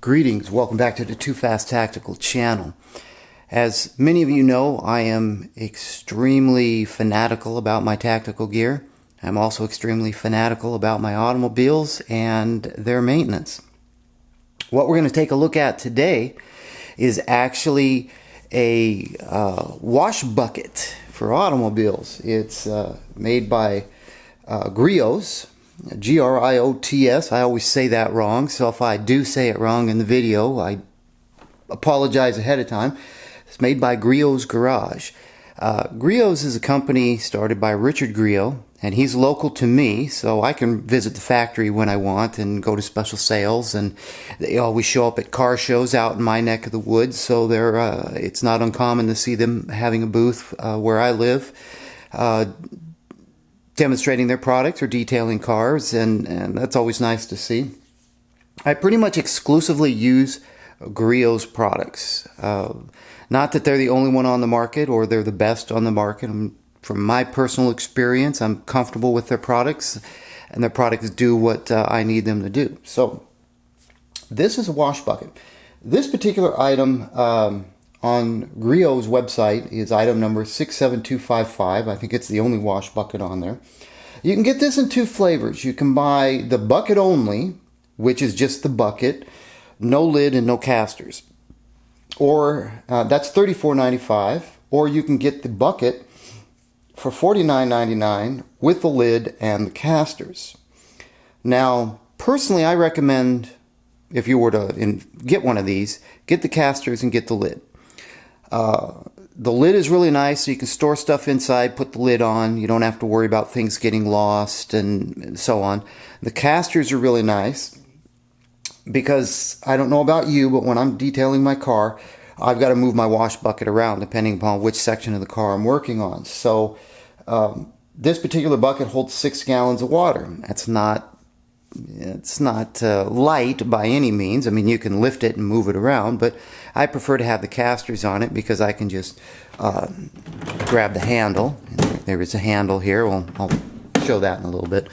Greetings, welcome back to the Too Fast Tactical channel. As many of you know, I am extremely fanatical about my tactical gear. I'm also extremely fanatical about my automobiles and their maintenance. What we're going to take a look at today is actually a wash bucket for automobiles. It's made by Griot. G-R-I-O-T-S. I always say that wrong, so if I do say it wrong in the video, I apologize ahead of time. It's made by Griot's Garage. Griot's is a company started by Richard Griot, and he's local to me, so I can visit the factory when I want and go to special sales, and they always show up at car shows out in my neck of the woods, so it's not uncommon to see them having a booth where I live, demonstrating their products or detailing cars, and that's always nice to see. I pretty much exclusively use Griot's products. Not that they're the only one on the market or they're the best on the market. From my personal experience, I'm comfortable with their products, and their products do what I need them to do. So this is a wash bucket. This particular item on Griot's website is item number 67255. I think it's the only wash bucket on there. You can get this in two flavors. You can buy the bucket only, which is just the bucket, no lid and no casters. Or that's $34.95. Or you can get the bucket for $49.99 with the lid and the casters. Now, personally, I recommend, if you were to get one of these, get the casters and get the lid. The lid is really nice, so you can store stuff inside, put the lid on. You don't have to worry about things getting lost and so on. The casters are really nice because I don't know about you, but when I'm detailing my car, I've got to move my wash bucket around depending upon which section of the car I'm working on. So this particular bucket holds 6 gallons of water. It's not light by any means. I mean, you can lift it and move it around, but I prefer to have the casters on it because I can just grab the handle. There is a handle here. Well, I'll show that in a little bit.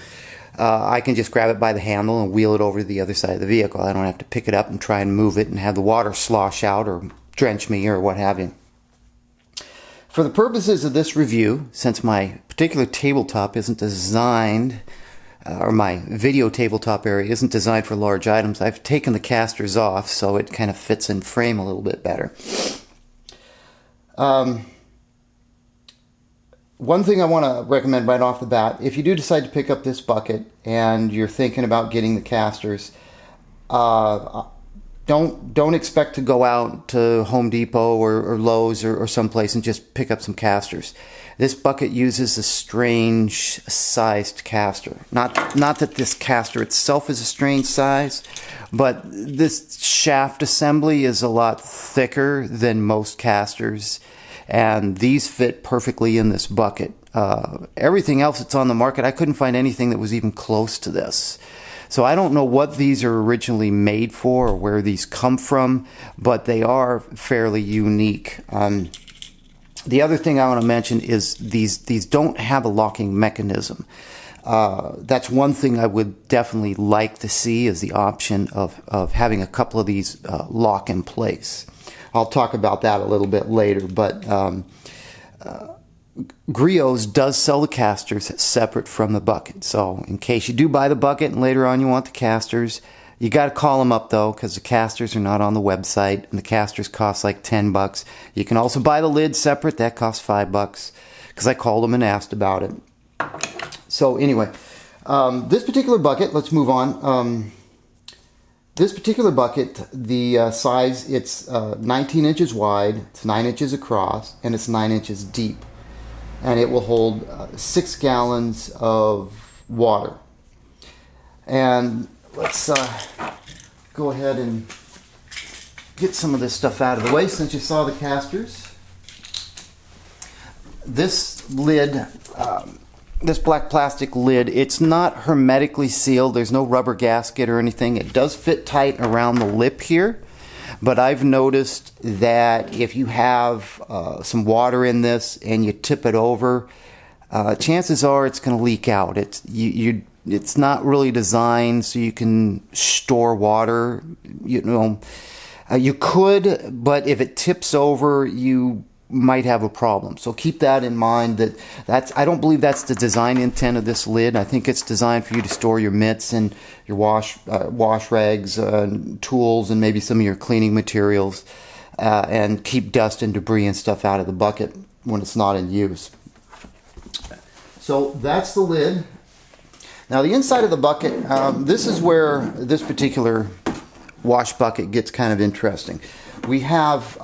I can just grab it by the handle and wheel it over to the other side of the vehicle. I don't have to pick it up and try and move it and have the water slosh out or drench me or what have you. For the purposes of this review, since my particular tabletop isn't designed, or my video tabletop area isn't designed for large items, I've taken the casters off so it kind of fits in frame a little bit better. One thing I want to recommend right off the bat, if you do decide to pick up this bucket and you're thinking about getting the casters, don't expect to go out to Home Depot or Lowe's or someplace and just pick up some casters. This bucket uses a strange sized caster. Not that this caster itself is a strange size, but this shaft assembly is a lot thicker than most casters, and these fit perfectly in this bucket. Everything else that's on the market, I couldn't find anything that was even close to this. So I don't know what these are originally made for or where these come from, but they are fairly unique. The other thing I want to mention is these don't have a locking mechanism. That's one thing I would definitely like to see, is the option of having a couple of these lock in place. I'll talk about that a little bit later, but Griot's does sell the casters separate from the bucket. So in case you do buy the bucket and later on you want the casters, you got to call them up though, because the casters are not on the website, and the casters cost like $10. You can also buy the lid separate. That costs $5 because I called them and asked about it. So anyway, this particular bucket, let's move on. This particular bucket, the size, it's 19 inches wide, it's 9 inches across, and it's 9 inches deep. And it will hold 6 gallons of water. And let's go ahead and get some of this stuff out of the way since you saw the casters. This lid, this black plastic lid, it's not hermetically sealed. There's no rubber gasket or anything. It does fit tight around the lip here, but I've noticed that if you have some water in this and you tip it over, chances are it's going to leak out. You it's not really designed so you can store water. You know, you could, but if it tips over, you might have a problem. So keep that in mind. I don't believe that's the design intent of this lid. I think it's designed for you to store your mitts and your wash rags, tools, and maybe some of your cleaning materials, and keep dust and debris and stuff out of the bucket when it's not in use. So that's the lid. Now the inside of the bucket, this is where this particular wash bucket gets kind of interesting. We have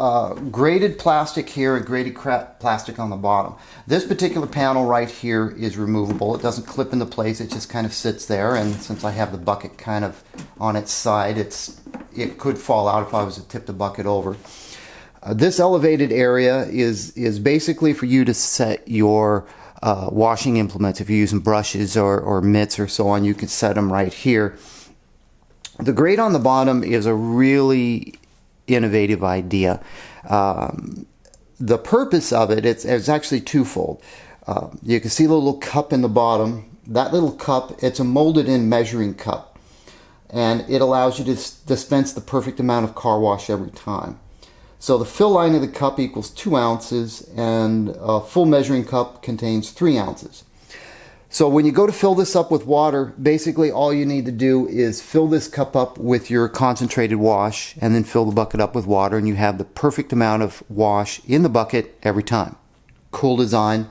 graded plastic here and graded plastic on the bottom. This particular panel right here is removable. It doesn't clip into place, it just kind of sits there, and since I have the bucket kind of on its side, it could fall out if I was to tip the bucket over. This elevated area is basically for you to set your washing implements. If you're using brushes or mitts or so on, you can set them right here. The grate on the bottom is a really innovative idea. The purpose of it's actually twofold. You can see the little cup in the bottom. That little cup, it's a molded in measuring cup, and it allows you to dispense the perfect amount of car wash every time. So the fill line of the cup equals 2 ounces, and a full measuring cup contains 3 ounces. So when you go to fill this up with water, basically all you need to do is fill this cup up with your concentrated wash and then fill the bucket up with water, and you have the perfect amount of wash in the bucket every time. Cool design.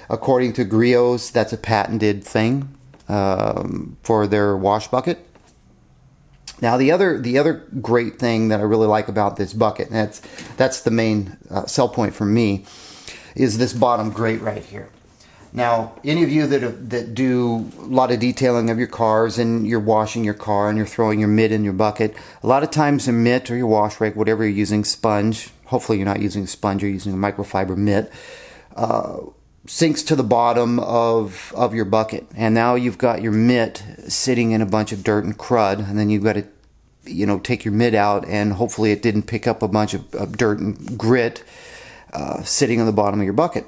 According to Griot's, that's a patented thing for their wash bucket. Now the other great thing that I really like about this bucket, and that's the main sell point for me, is this bottom grate right here. Now, any of you that do a lot of detailing of your cars, and you're washing your car and you're throwing your mitt in your bucket, a lot of times a mitt or your wash rag, whatever you're using, sponge, hopefully you're not using a sponge, you're using a microfiber mitt, sinks to the bottom of your bucket. And now you've got your mitt sitting in a bunch of dirt and crud, and then you've got to take your mitt out, and hopefully it didn't pick up a bunch of dirt and grit sitting on the bottom of your bucket.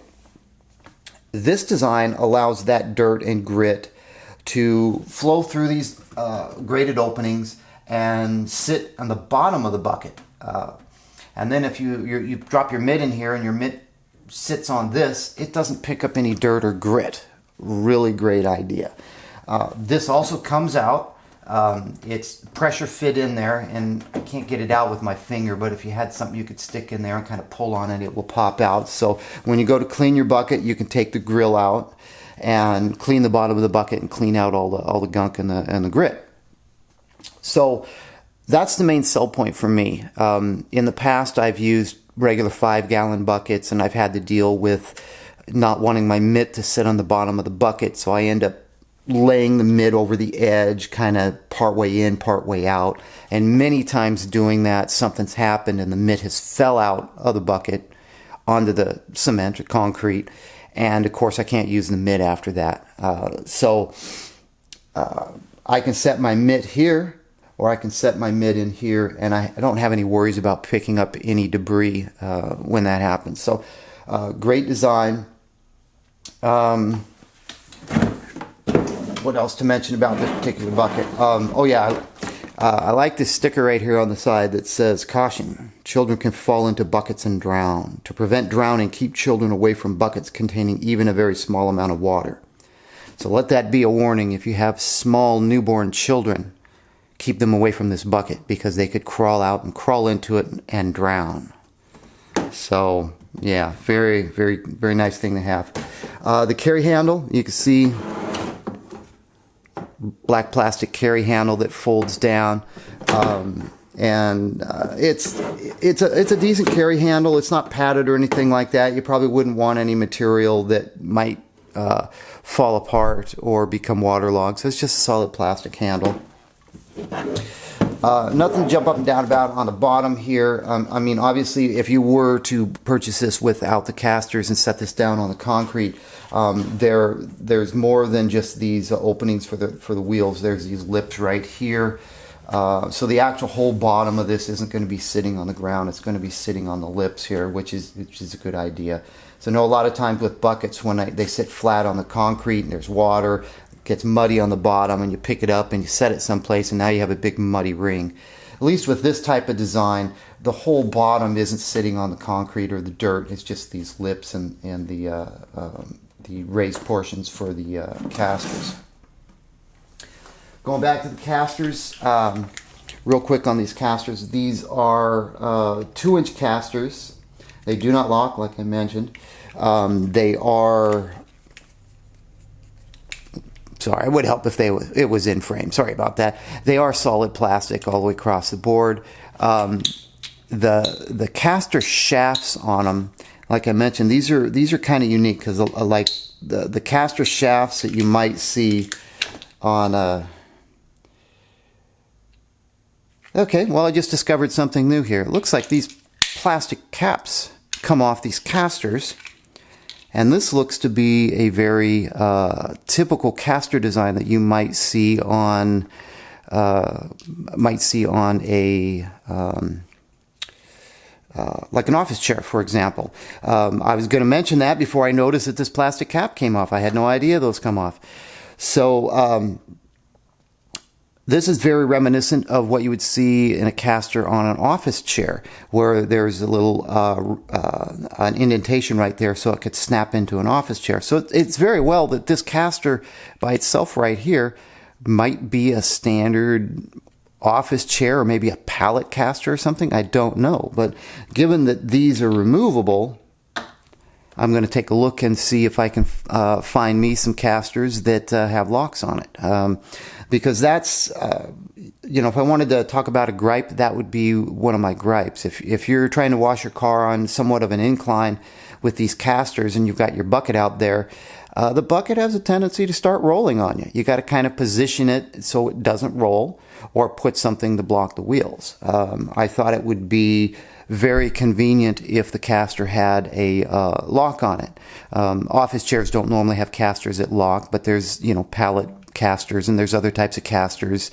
This design allows that dirt and grit to flow through these graded openings and sit on the bottom of the bucket. And then if you drop your mitt in here and your mitt sits on this, it doesn't pick up any dirt or grit. Really great idea. This also comes out. It's pressure fit in there, and I can't get it out with my finger, but if you had something you could stick in there and kind of pull on it, it will pop out. So when you go to clean your bucket, you can take the grill out and clean the bottom of the bucket and clean out all the gunk and the grit. So that's the main sell point for me. In the past, I've used regular 5-gallon buckets, and I've had to deal with not wanting my mitt to sit on the bottom of the bucket, so I end up laying the mitt over the edge, kind of part way in, part way out. And many times doing that, something's happened and the mitt has fell out of the bucket onto the cement or concrete. And of course, I can't use the mitt after that. So I can set my mitt here, or I can set my mitt in here, and I don't have any worries about picking up any debris when that happens. So great design. What else to mention about this particular bucket? I like this sticker right here on the side that says, "Caution, children can fall into buckets and drown. To prevent drowning, keep children away from buckets containing even a very small amount of water." So let that be a warning. If you have small newborn children, keep them away from this bucket, because they could crawl out and crawl into it and drown. So yeah, very, very, very nice thing to have. The carry handle, you can see black plastic carry handle that folds down, it's a decent carry handle. It's not padded or anything like that. You probably wouldn't want any material that might fall apart or become waterlogged. So it's just a solid plastic handle. Nothing to jump up and down about on the bottom here. I mean, obviously, if you were to purchase this without the casters and set this down on the concrete, there's more than just these openings for the wheels. There's these lips right here. So the actual whole bottom of this isn't going to be sitting on the ground. It's going to be sitting on the lips here, which is a good idea. So I know a lot of times with buckets, when they sit flat on the concrete and there's water, gets muddy on the bottom, and you pick it up and you set it someplace, and now you have a big muddy ring. At least with this type of design, the whole bottom isn't sitting on the concrete or the dirt. It's just these lips and the raised portions for the casters. Going back to the casters, real quick on these casters. These are 2-inch casters. They do not lock, like I mentioned. They are... Sorry, it would help if it was in frame. Sorry about that. They are solid plastic all the way across the board. The caster shafts on them, like I mentioned, these are kind of unique because like the caster shafts that you might see on okay, well, I just discovered something new here. It looks like these plastic caps come off these casters. And this looks to be a very typical caster design that you might see on a like an office chair, for example. I was going to mention that before I noticed that this plastic cap came off. I had no idea those come off. So this is very reminiscent of what you would see in a caster on an office chair, where there's a little an indentation right there so it could snap into an office chair. So it's very well that this caster by itself right here might be a standard office chair or maybe a pallet caster or something. I don't know. But given that these are removable, I'm going to take a look and see if I can find me some casters that have locks on it. Because that's, you know, if I wanted to talk about a gripe, that would be one of my gripes. If you're trying to wash your car on somewhat of an incline with these casters and you've got your bucket out there, the bucket has a tendency to start rolling on you. You got to kind of position it so it doesn't roll, or put something to block the wheels. I thought it would be very convenient if the caster had a lock on it. Office chairs don't normally have casters that lock, but there's, you know, pallet casters, and there's other types of casters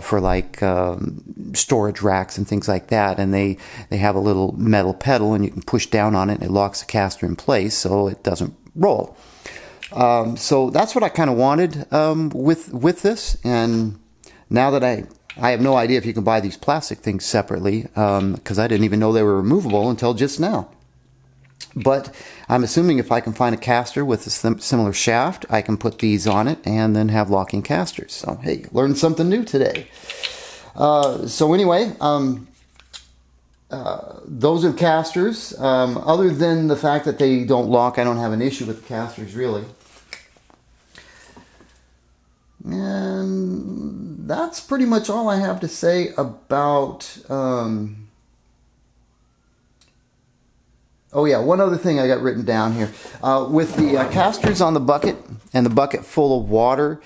for like storage racks and things like that, and they have a little metal pedal, and you can push down on it and it locks the caster in place so it doesn't roll. So that's what I kind of wanted with this, and now that I have no idea if you can buy these plastic things separately, because I didn't even know they were removable until just now. But I'm assuming if I can find a caster with a similar shaft, I can put these on it and then have locking casters. So, hey, learned something new today. So anyway, those are casters. Other than the fact that they don't lock, I don't have an issue with the casters, really. And that's pretty much all I have to say about... Oh yeah, one other thing I got written down here. With the casters on the bucket and the bucket full of water,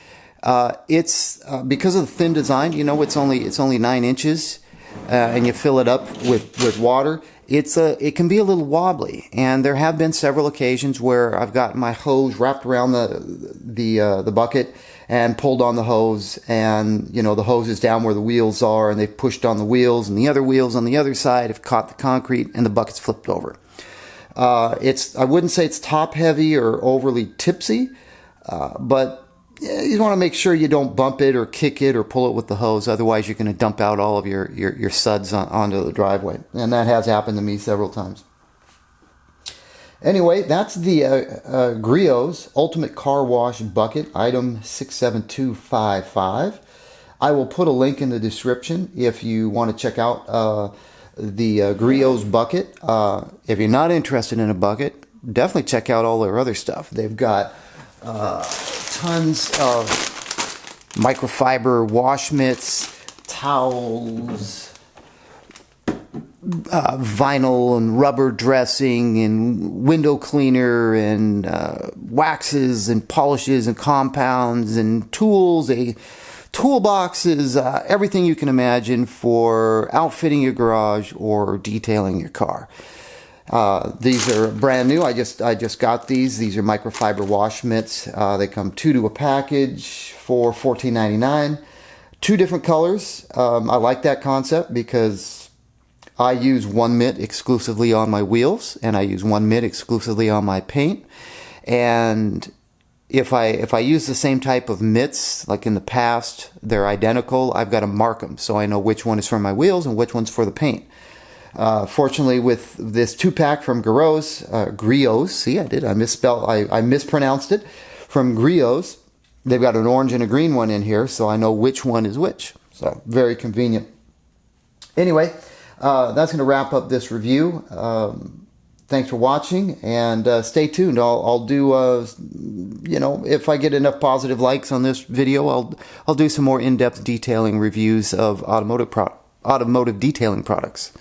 it's because of the thin design. You know, it's only 9 inches, and you fill it up with water. It can be a little wobbly, and there have been several occasions where I've got my hose wrapped around the bucket and pulled on the hose, and you know, the hose is down where the wheels are, and they've pushed on the wheels, and the other wheels on the other side have caught the concrete, and the bucket's flipped over. I wouldn't say it's top heavy or overly tipsy, but you want to make sure you don't bump it or kick it or pull it with the hose. Otherwise, you're going to dump out all of your suds onto the driveway. And that has happened to me several times. Anyway, that's the Griot's Ultimate Car Wash Bucket, item 67255. I will put a link in the description if you want to check out the Griot's bucket. If you're not interested in a bucket, definitely check out all their other stuff. They've got tons of microfiber wash mitts, towels, vinyl and rubber dressing and window cleaner and waxes and polishes and compounds and tools, toolboxes, everything you can imagine for outfitting your garage or detailing your car. These are brand new. I just got these. These are microfiber wash mitts. They come 2 to a package for $14.99. 2 different colors. I like that concept because I use one mitt exclusively on my wheels, and I use one mitt exclusively on my paint. And if I use the same type of mitts like in the past, they're identical, I've got to mark them so I know which one is for my wheels and which one's for the paint. Fortunately, with this 2-pack from Griot, see, I mispronounced it, from Griot, they've got an orange and a green one in here, so I know which one is which. So, very convenient. Anyway, that's going to wrap up this review. Thanks for watching, and stay tuned. I'll do, if I get enough positive likes on this video, I'll do some more in-depth detailing reviews of automotive detailing products.